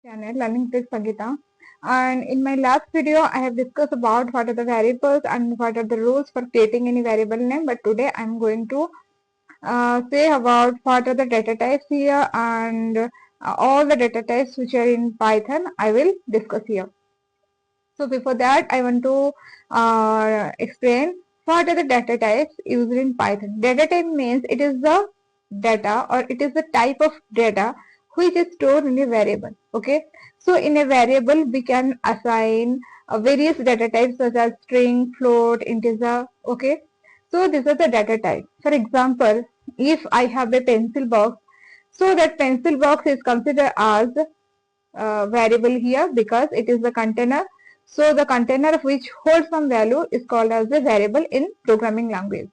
channel Learning with Sangeeta. And in my last video, I have discussed about what are the variables and what are the rules for creating any variable name. But today I am going to say about what are the data types here and all the data types which are in Python I will discuss here. So before that, I want to explain what are the data types used in Python. Data type means it is the data or it is the type of data which is stored in a variable. Okay. So in a variable, we can assign various data types such as string, float, integer. Okay. So these are the data types. For example, if I have a pencil box, so that pencil box is considered as variable here because it is the container. So the container which holds some value is called as a variable in programming language.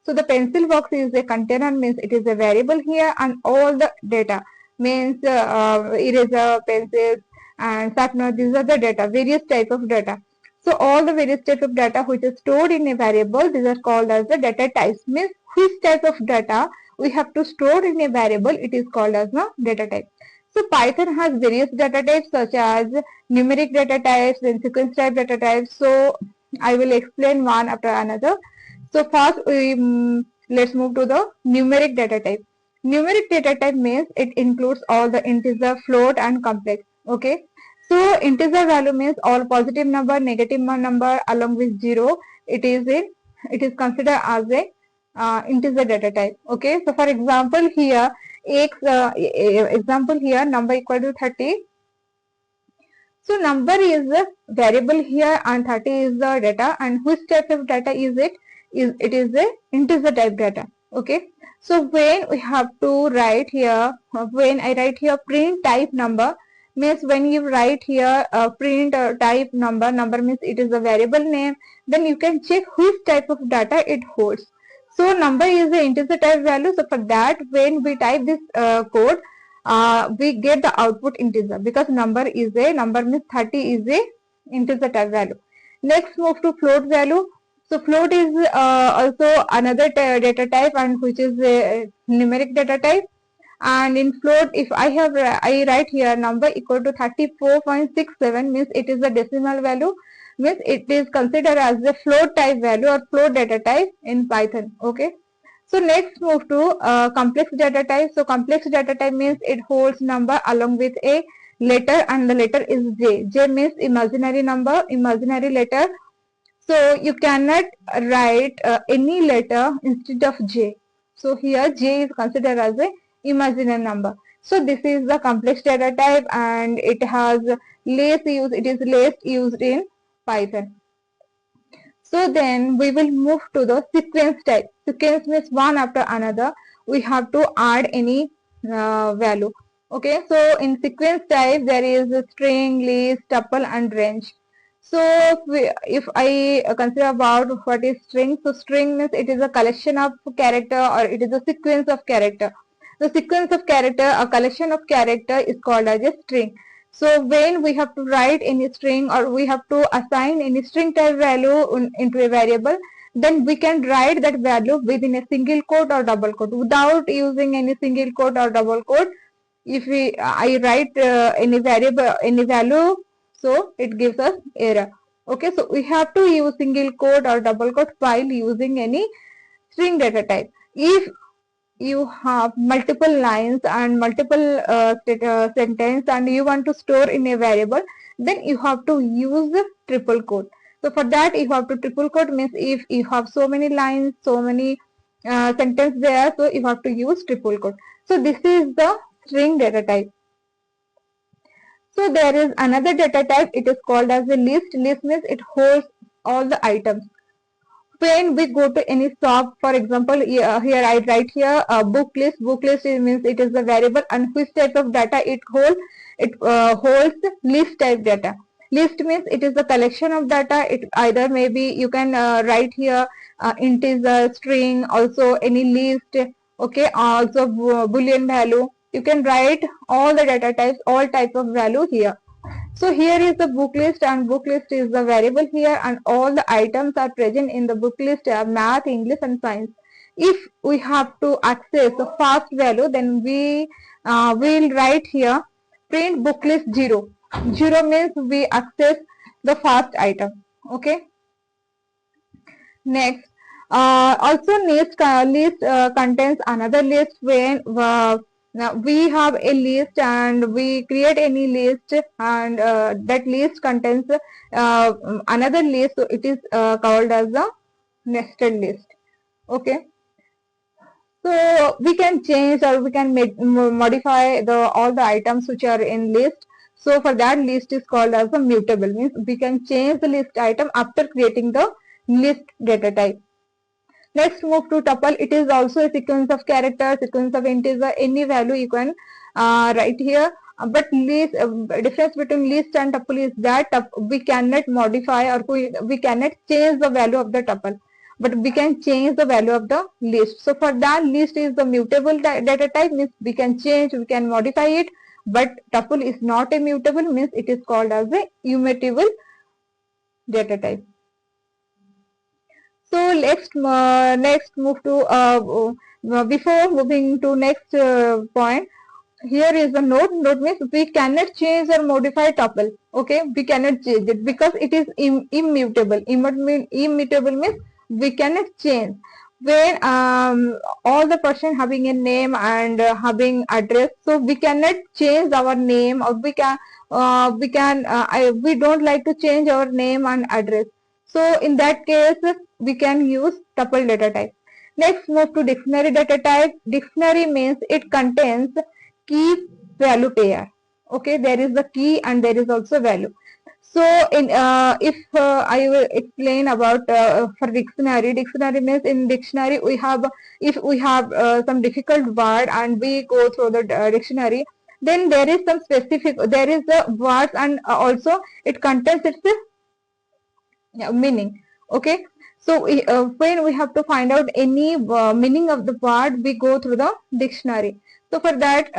So the pencil box is a container, means it is a variable here, and all the data means eraser, pencils and sharpener, these are the data, various type of data. So all the various type of data which is stored in a variable, these are called as the data types, means which type of data we have to store in a variable, it is called as the data type. So Python has various data types such as numeric data types and sequence type data types. So I will explain one after another. So first let's move to the numeric data type. Numeric data type means it includes all the integer, float and complex. Okay. So integer value means all positive number, negative number along with zero. It is considered as a integer data type. Okay. So for example here example here number equal to 30. So number is a variable here and 30 is the data, and which type of data is it? It is a integer type data. Okay. So when we have to write here, when I write here print type number, means when you write here print type number means it is a variable name, then you can check which type of data it holds. So number is a integer type value. So for that, when we type this code, we get the output integer because number means 30 is a integer type value. Next move to float value. So float is also another data type, and which is a numeric data type. And in float, if I write here number equal to 34.67, means it is a decimal value, means it is considered as a float type value or float data type in Python. Okay. So next move to complex data type. So complex data type means it holds number along with a letter, and the letter is J. J means imaginary number, imaginary letter. So you cannot write any letter instead of J. So here J is considered as a imaginary number. So this is the complex data type, and it has less use. It is less used in Python. So then we will move to the sequence type. Sequence means one after another. We have to add any value. Okay, so in sequence type there is a string, list, tuple and range. So if I consider about what is string, so string means it is a collection of character or it is a sequence of character. The sequence of character, a collection of character is called as a string. So when we have to write any string or we have to assign any string type value into a variable, then we can write that value within a single quote or double quote without using any single quote or double quote. If I write any variable, any value, so it gives us error. Okay, so we have to use single quote or double quote while using any string data type. If you have multiple lines and multiple sentence and you want to store in a variable, then you have to use triple quote. So for that you have to triple quote, means if you have so many lines, so many sentence there, so you have to use triple quote. So this is the string data type. So there is another data type, it is called as a list. List means it holds all the items. When we go to any shop, for example, here I write here book list. Book list means it is a variable, and which type of data it holds? It holds list type data. List means it is a collection of data. It either maybe you can write here integer, string, also any list. Okay, also boolean value. You can write all the data types, all type of value here. So here is the book list, and book list is the variable here, and all the items are present in the book list are math, English and science. If we have to access the first value, then we will write here print book list 0. 0 means we access the first item. Okay. Next, also list contains another list. When now we have a list and we create any list, and that list contains another list, so it is called as a nested list. Okay. So we can change or we can modify all the items which are in list. So for that, list is called as a mutable, means we can change the list item after creating the list data type. Next, move to tuple. It is also a sequence of characters, sequence of integer, any value you can write here. But list difference between list and tuple is that we cannot modify or we cannot change the value of the tuple, but we can change the value of the list. So for that, list is the mutable data type, means we can change, we can modify it, but tuple is not a mutable, means it is called as a immutable data type. So next move to before moving to next point, here is the note. Note means we cannot change or modify tuple. Okay, we cannot change it because it is immutable. Immutable means we cannot change. When all the person having a name and having address, so we cannot change our name, or we don't like to change our name and address. So in that case, we can use tuple data type. Next, move to dictionary data type. Dictionary means it contains key value pair. Okay, there is the key and there is also value. So in if I will explain about for dictionary means in dictionary we have, if we have some difficult word and we go through the dictionary, then there is some specific, there is the words and also it contains its meaning. Okay, so when we have to find out any meaning of the word, we go through the dictionary. So for that,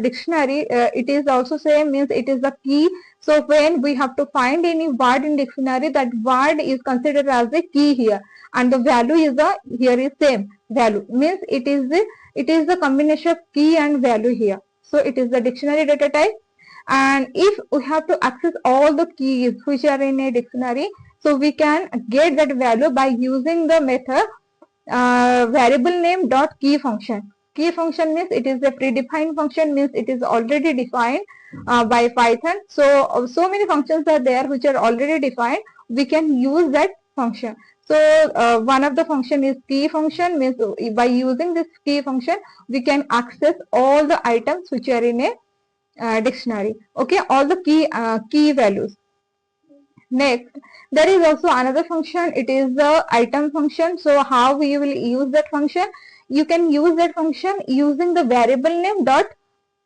dictionary, it is also same, means it is the key. So when we have to find any word in dictionary, that word is considered as a key here, and the value is here is same value, means it is the combination of key and value here. So it is the dictionary data type. And if we have to access all the keys which are in a dictionary, so we can get that value by using the method variable name dot key function. Key function means it is a predefined function, means it is already defined by Python. So many functions are there which are already defined. We can use that function. So one of the function is key function, means by using this key function we can access all the items which are in a dictionary. Okay, all the key values. Next, there is also another function. It is the item function. So how we will use that function? You can use that function using the variable name dot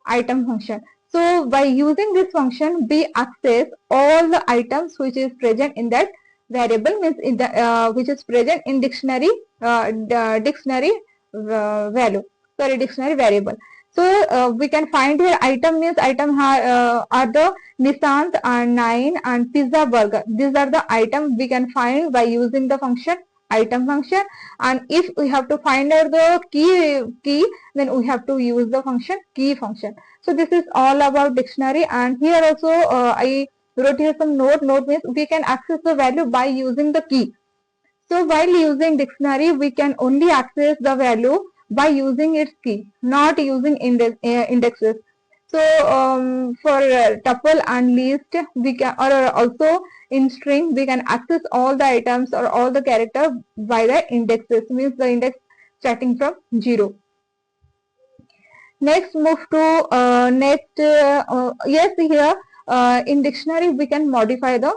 item function. So by using this function, we access all the items which is present in that variable, means in the which is present in dictionary dictionary value. Sorry, dictionary variable. So we can find here item, means item are the Nissan and 9 and pizza burger. These are the items we can find by using the function item function. And if we have to find out the key, then we have to use the function key function. So this is all about dictionary. And here also I wrote here some note. Note means we can access the value by using the key. So while using dictionary, we can only access the value by using its key, not using indexes. So for tuple and list, we can, or also in string, we can access all the items or all the characters by the indexes, means the index starting from 0. Next, move to yes, here in dictionary we can modify the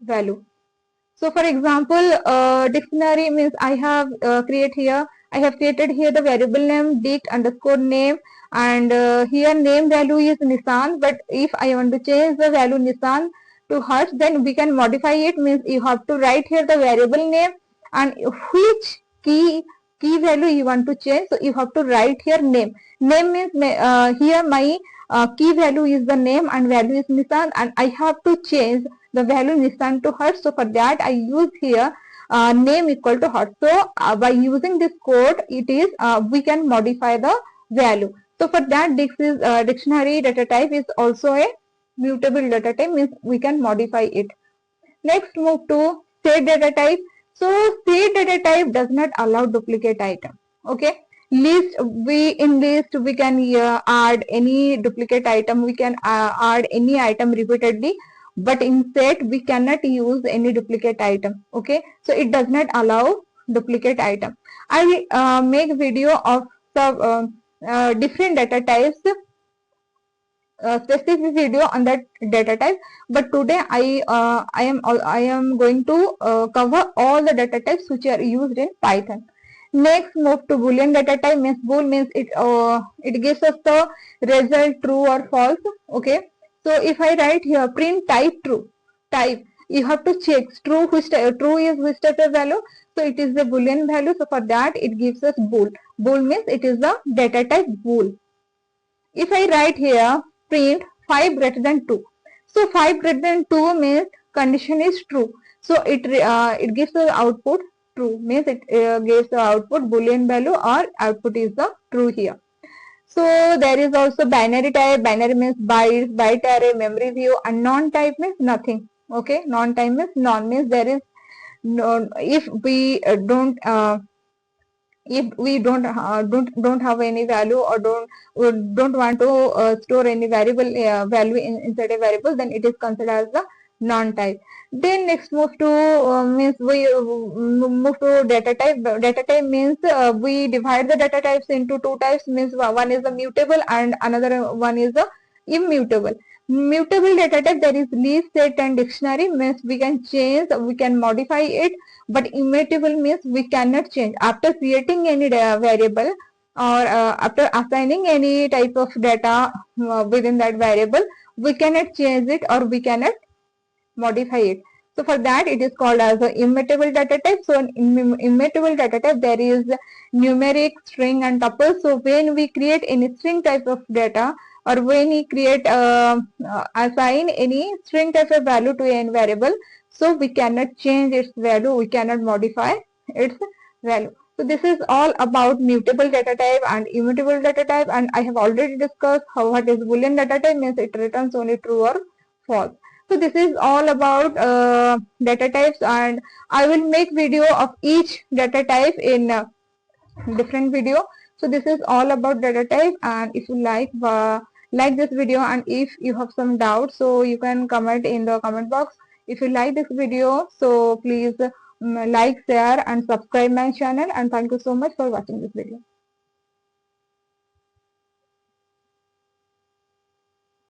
value. So for example, dictionary means I have created here the variable name dict underscore name, and here name value is Nissan. But if I want to change the value Nissan to Hertz, then we can modify it, means you have to write here the variable name and which key value you want to change. So you have to write here name. Name means here my key value is the name and value is Nissan, and I have to change the value Nissan to Hertz. So for that I use here name equal to Hertz. So by using this code, it is we can modify the value. So for that, this is dictionary data type is also a mutable data type, means we can modify it. Next, move to state data type. So state data type does not allow duplicate item. Okay, in list we can add any duplicate item, we can add any item repeatedly, but in set we cannot use any duplicate item. Okay, so it does not allow duplicate item. I will make video of some different data types, specific video on that data type, but today I am going to cover all the data types which are used in Python. Next, move to Boolean data type. Means bool means it gives us the result true or false. Okay, so if I write here print type true, type, you have to check true true is which type of value. So it is the Boolean value. So for that it gives us bool. Bool means it is the data type bool. If I write here print 5 greater than 2, so 5 greater than 2 means condition is true. So it gives the output true, means it gives the output Boolean value, or output is the true here. So there is also binary type. Binary means bytes, byte array, memory view, and non-type means nothing. Okay, non-type means none, means there is no, if we don't don't have any value, or don't want to store any variable value inside a variable, then it is considered as the non-type. Then next move to means we move to data type. Data type means we divide the data types into two types, means one is the mutable and another one is the immutable. Mutable data type, there is list, set, and dictionary, means we can change, we can modify it. But immutable means we cannot change after creating any variable, or after assigning any type of data within that variable, we cannot change it or we cannot modify it. So for that it is called as the immutable data type. So in immutable data type there is numeric, string, and tuple. So when we create any string type of data, or when we create assign any string type of value to any variable, so we cannot change its value, we cannot modify its value. So this is all about mutable data type and immutable data type, and I have already discussed what is Boolean data type, means it returns only true or false. So this is all about data types, and I will make video of each data type in different video. So this is all about data type, and if you like this video, and if you have some doubts, so you can comment in the comment box. If you like this video, so please like, share, and subscribe my channel, and thank you so much for watching this video.